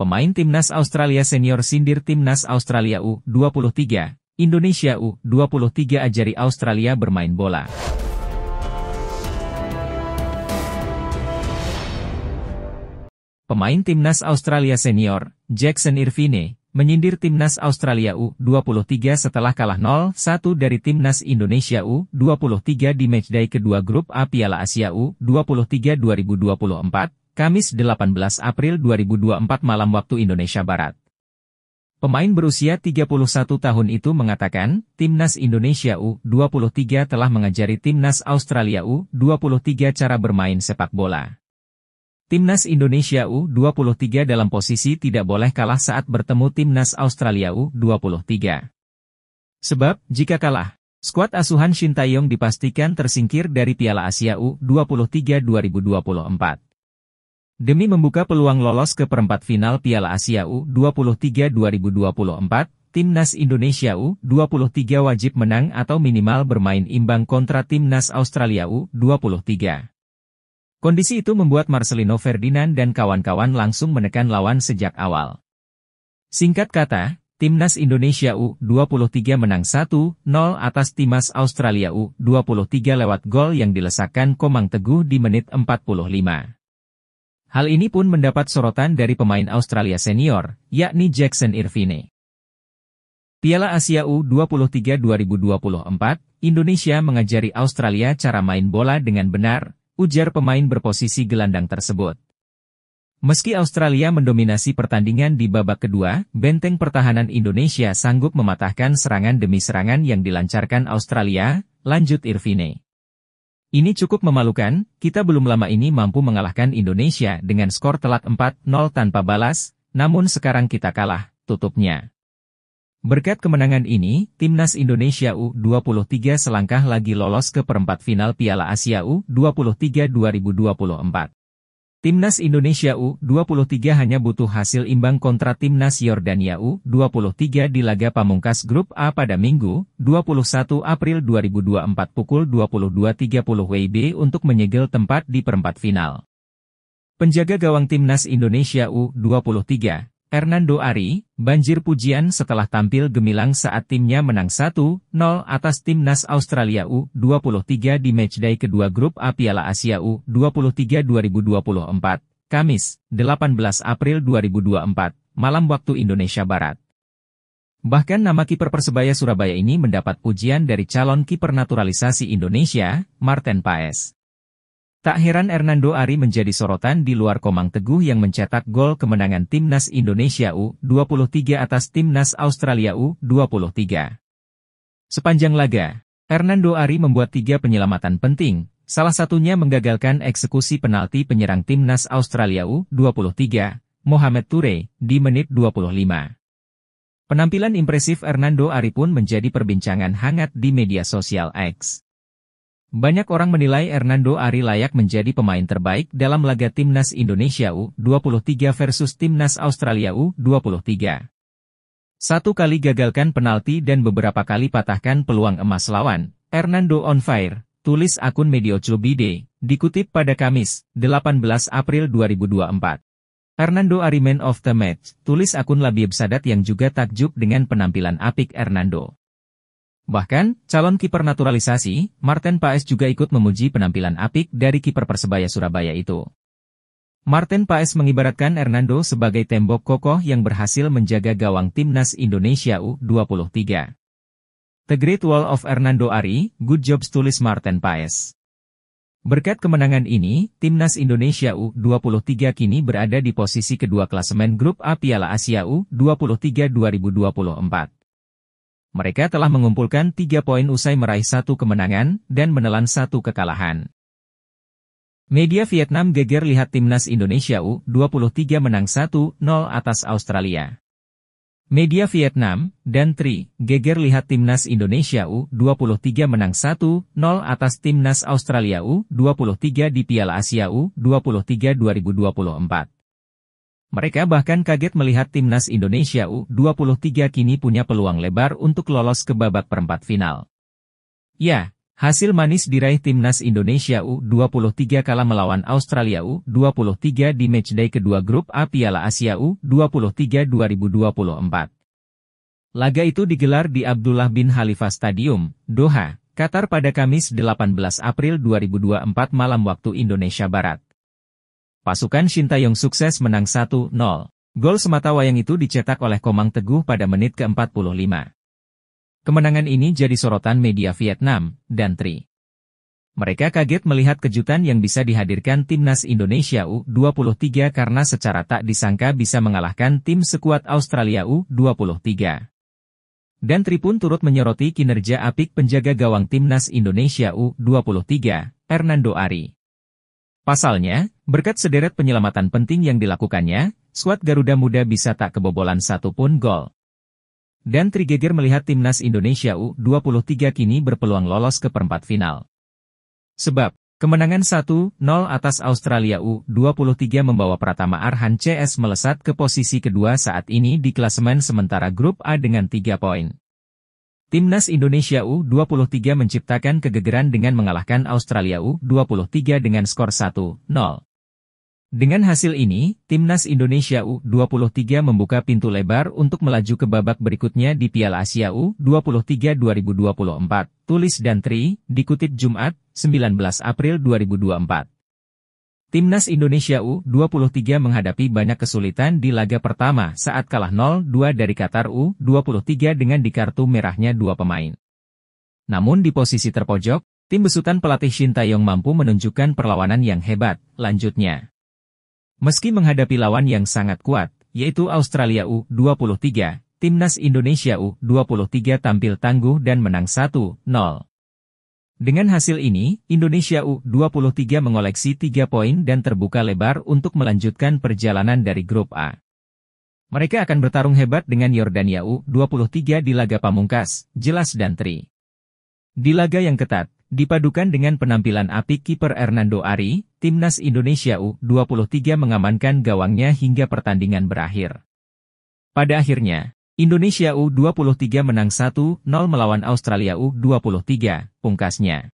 Pemain Timnas Australia Senior sindir Timnas Australia U23, Indonesia U23 ajari Australia bermain bola. Pemain Timnas Australia Senior, Jackson Irvine, menyindir Timnas Australia U23 setelah kalah 0-1 dari Timnas Indonesia U23 di matchday kedua grup A Piala Asia U23 2024, Kamis 18 April 2024 malam waktu Indonesia Barat. Pemain berusia 31 tahun itu mengatakan, Timnas Indonesia U23 telah mengajari Timnas Australia U23 cara bermain sepak bola. Timnas Indonesia U23 dalam posisi tidak boleh kalah saat bertemu Timnas Australia U23. Sebab, jika kalah, skuad asuhan Shin Tae-yong dipastikan tersingkir dari Piala Asia U23 2024. Demi membuka peluang lolos ke perempat final Piala Asia U23 2024, Timnas Indonesia U23 wajib menang atau minimal bermain imbang kontra Timnas Australia U23. Kondisi itu membuat Marcelino Ferdinand dan kawan-kawan langsung menekan lawan sejak awal. Singkat kata, Timnas Indonesia U23 menang 1-0 atas Timnas Australia U23 lewat gol yang dilesakkan Komang Teguh di menit 45. Hal ini pun mendapat sorotan dari pemain Australia senior, yakni Jackson Irvine. Piala Asia U23 2024, Indonesia mengajari Australia cara main bola dengan benar, ujar pemain berposisi gelandang tersebut. Meski Australia mendominasi pertandingan di babak kedua, benteng pertahanan Indonesia sanggup mematahkan serangan demi serangan yang dilancarkan Australia, lanjut Irvine. Ini cukup memalukan, kita belum lama ini mampu mengalahkan Indonesia dengan skor telak 4-0 tanpa balas, namun sekarang kita kalah, tutupnya. Berkat kemenangan ini, Timnas Indonesia U23 selangkah lagi lolos ke perempat final Piala Asia U23 2024. Timnas Indonesia U23 hanya butuh hasil imbang kontra Timnas Yordania U23 di laga pamungkas grup A pada Minggu, 21 April 2024 pukul 22.30 WIB untuk menyegel tempat di perempat final. Penjaga gawang Timnas Indonesia U23, Hernando Ari, banjir pujian setelah tampil gemilang saat timnya menang 1-0 atas Timnas Australia U23 di matchday kedua grup A Piala Asia U23 2024, Kamis, 18 April 2024, malam waktu Indonesia Barat. Bahkan nama kiper Persebaya Surabaya ini mendapat pujian dari calon kiper naturalisasi Indonesia, Marten Paes. Tak heran Hernando Ari menjadi sorotan di luar Komang Teguh yang mencetak gol kemenangan Timnas Indonesia U23 atas Timnas Australia U23. Sepanjang laga, Hernando Ari membuat 3 penyelamatan penting, salah satunya menggagalkan eksekusi penalti penyerang Timnas Australia U23, Mohamed Toure, di menit 25. Penampilan impresif Hernando Ari pun menjadi perbincangan hangat di media sosial X. Banyak orang menilai Hernando Ari layak menjadi pemain terbaik dalam laga Timnas Indonesia U23 versus Timnas Australia U23. 1 kali gagalkan penalti dan beberapa kali patahkan peluang emas lawan, Hernando on fire, tulis akun Medio Clubide, dikutip pada Kamis, 18 April 2024. Hernando Ari man of the match, tulis akun Labib Sadat yang juga takjub dengan penampilan apik Hernando. Bahkan, calon kiper naturalisasi, Marten Paes juga ikut memuji penampilan apik dari kiper Persebaya Surabaya itu. Marten Paes mengibaratkan Hernando sebagai tembok kokoh yang berhasil menjaga gawang Timnas Indonesia U23. The Great Wall of Hernando Ari, good job tulis Marten Paes. Berkat kemenangan ini, Timnas Indonesia U23 kini berada di posisi kedua klasemen grup A Piala Asia U23 2024. Mereka telah mengumpulkan 3 poin usai meraih 1 kemenangan dan menelan 1 kekalahan. Media Vietnam geger lihat Timnas Indonesia U23 menang 1-0 atas Australia. Media Vietnam dan Tri geger lihat Timnas Indonesia U23 menang 1-0 atas Timnas Australia U23 di Piala Asia U23 2024. Mereka bahkan kaget melihat Timnas Indonesia U23 kini punya peluang lebar untuk lolos ke babak perempat final. Ya, Hasil manis diraih Timnas Indonesia U23 kala melawan Australia U23 di matchday kedua grup A Piala Asia U23 2024. Laga itu digelar di Abdullah bin Khalifa Stadium, Doha, Qatar pada Kamis 18 April 2024 malam waktu Indonesia Barat. Pasukan Shin Taeyong sukses menang 1-0. Gol sematawayang itu dicetak oleh Komang Teguh pada menit ke-45. Kemenangan ini jadi sorotan media Vietnam dan Tri. Mereka kaget melihat kejutan yang bisa dihadirkan Timnas Indonesia U23 karena secara tak disangka bisa mengalahkan tim sekuat Australia U23. Dan Tri pun turut menyoroti kinerja apik penjaga gawang Timnas Indonesia U23, Hernando Ari. Pasalnya, berkat sederet penyelamatan penting yang dilakukannya, skuad Garuda Muda bisa tak kebobolan satupun gol. Dan Tri geger melihat Timnas Indonesia U23 kini berpeluang lolos ke perempat final. Sebab, kemenangan 1-0 atas Australia U23 membawa Pratama Arhan CS melesat ke posisi kedua saat ini di klasemen sementara grup A dengan 3 poin. Timnas Indonesia U23 menciptakan kegegeran dengan mengalahkan Australia U23 dengan skor 1-0. Dengan hasil ini, Timnas Indonesia U23 membuka pintu lebar untuk melaju ke babak berikutnya di Piala Asia U23 2024, tulis dan Tri, dikutip Jumat, 19 April 2024. Timnas Indonesia U23 menghadapi banyak kesulitan di laga pertama saat kalah 0-2 dari Qatar U23 dengan dikartu merahnya 2 pemain. Namun di posisi terpojok, tim besutan pelatih Shin Taeyong mampu menunjukkan perlawanan yang hebat, lanjutnya. Meski menghadapi lawan yang sangat kuat, yaitu Australia U23, Timnas Indonesia U23 tampil tangguh dan menang 1-0. Dengan hasil ini, Indonesia U23 mengoleksi 3 poin dan terbuka lebar untuk melanjutkan perjalanan dari grup A. Mereka akan bertarung hebat dengan Yordania U23 di laga pamungkas, jelas dan Tri. Di laga yang ketat, dipadukan dengan penampilan apik kiper Hernando Ari, Timnas Indonesia U23 mengamankan gawangnya hingga pertandingan berakhir. Pada akhirnya, Indonesia U23 menang 1-0 melawan Australia U23, pungkasnya.